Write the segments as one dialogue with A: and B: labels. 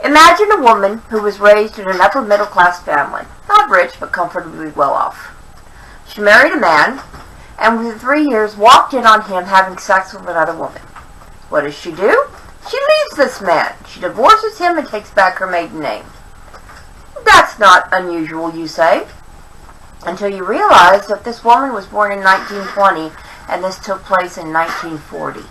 A: Imagine a woman who was raised in an upper middle class family, not rich but comfortably well off. She married a man, and within 3 years walked in on him having sex with another woman. What does she do? She leaves this man. She divorces him and takes back her maiden name. That's not unusual, you say, until you realize that this woman was born in 1920 and this took place in 1940.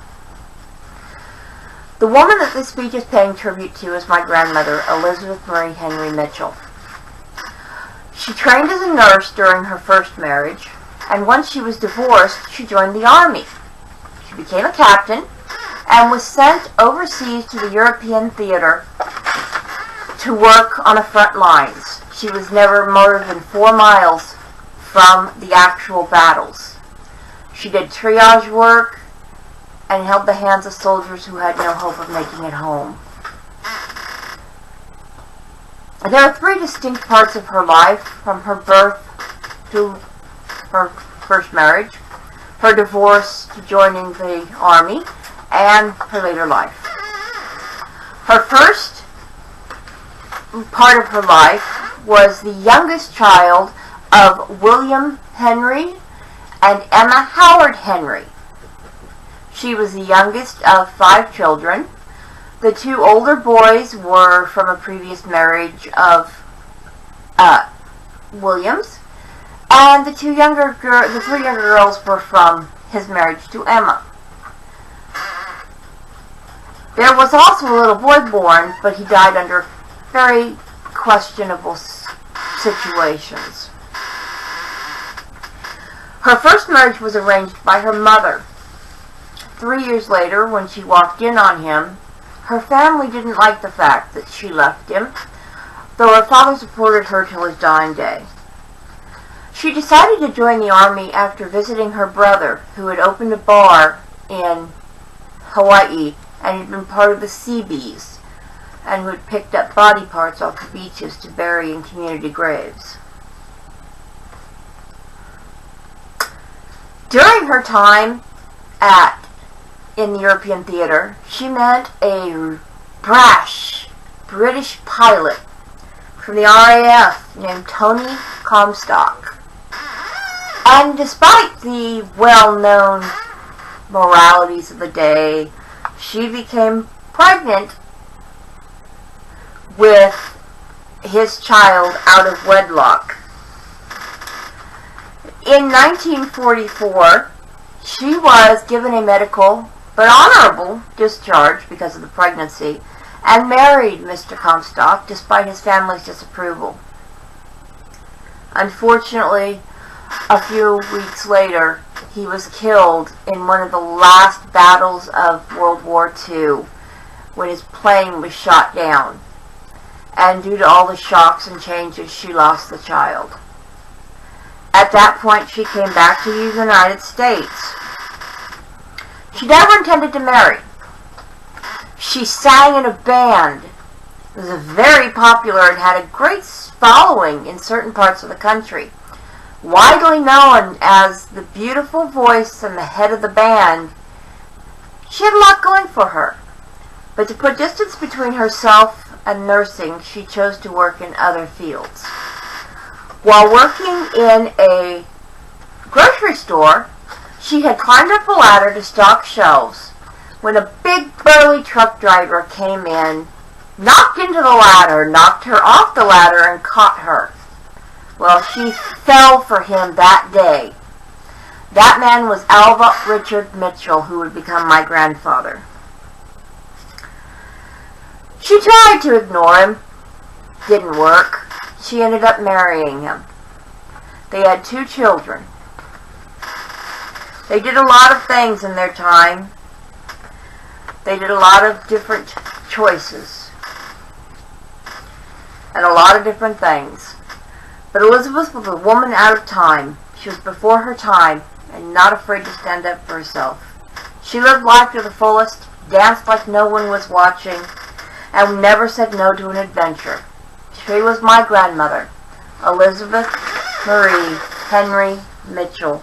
A: The woman that this speech is paying tribute to is my grandmother, Elizabeth Marie Henry Mitchell. She trained as a nurse during her first marriage, and once she was divorced, she joined the army. She became a captain and was sent overseas to the European theater to work on the front lines. She was never more than 4 miles from the actual battles. She did triage work and held the hands of soldiers who had no hope of making it home. There are 3 distinct parts of her life, from her birth to her first marriage, her divorce to joining the army, and her later life. Her first part of her life was the youngest child of William Henry and Emma Howard Henry. She was the youngest of 5 children. The 2 older boys were from a previous marriage of William's, and the 3 younger girls were from his marriage to Emma. There was also a little boy born, but he died under very questionable situations. Her first marriage was arranged by her mother. 3 years later, when she walked in on him, her family didn't like the fact that she left him, though her father supported her till his dying day. She decided to join the army after visiting her brother, who had opened a bar in Hawaii and had been part of the Seabees, and who had picked up body parts off the beaches to bury in community graves. During her time in the European theater, she met a brash British pilot from the RAF named Tony Comstock. And despite the well-known moralities of the day, she became pregnant with his child out of wedlock. In 1944, she was given a medical but honorable discharge because of the pregnancy and married Mr. Comstock despite his family's disapproval. Unfortunately, a few weeks later, he was killed in one of the last battles of World War II when his plane was shot down. And due to all the shocks and changes, she lost the child. At that point, she came back to the United States. She never intended to marry. She sang in a band. It was very popular and had a great following in certain parts of the country. Widely known as the beautiful voice and the head of the band, she had a lot going for her. But to put distance between herself and nursing, she chose to work in other fields. While working in a grocery store, she had climbed up a ladder to stock shelves when a big burly truck driver came in, knocked into the ladder, knocked her off the ladder, and caught her. Well, she fell for him that day. That man was Alva Richard Mitchell, who would become my grandfather. She tried to ignore him. Didn't work. She ended up marrying him. They had 2 children. They did a lot of things in their time. They did a lot of different choices. And a lot of different things. But Elizabeth was a woman out of time. She was before her time and not afraid to stand up for herself. She lived life to the fullest, danced like no one was watching, and never said no to an adventure. She was my grandmother, Elizabeth Marie Henry Mitchell.